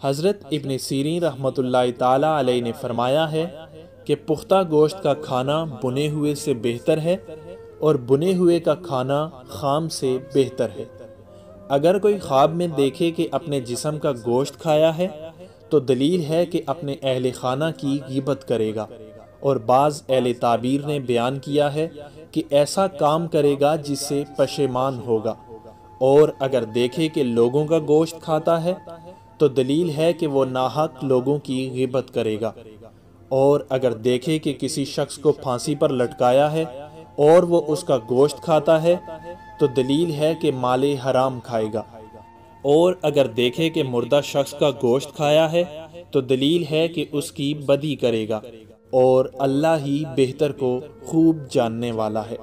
حضرت ابن سیرین رحمۃ اللہ تعالی علیہ نے فرمایا ہے کہ پختہ گوشت کا کھانا بنے ہوئے سے بہتر ہے اور بنے ہوئے کا کھانا خام سے بہتر ہے۔ اگر کوئی خواب میں دیکھے کہ اپنے جسم کا گوشت کھایا ہے تو دلیل ہے کہ اپنے اہل خانہ کی غیبت کرے گا، اور بعض اہل تعبیر نے بیان کیا ہے کہ ایسا کام کرے گا جس سے پشیمان ہوگا۔ اور اگر دیکھے کہ لوگوں کا گوشت کھاتا ہے تو دلیل ہے کہ وہ ناحق لوگوں کی غیبت کرے گا۔ اور اگر دیکھے کہ کسی شخص کو پھانسی پر لٹکایا ہے اور وہ اس کا گوشت کھاتا ہے تو دلیل ہے کہ مال حرام کھائے گا۔ اور اگر دیکھے کہ مردہ شخص کا گوشت کھایا ہے تو دلیل ہے کہ اس کی بدی کرے گا، اور اللہ ہی بہتر کو خوب جاننے والا ہے۔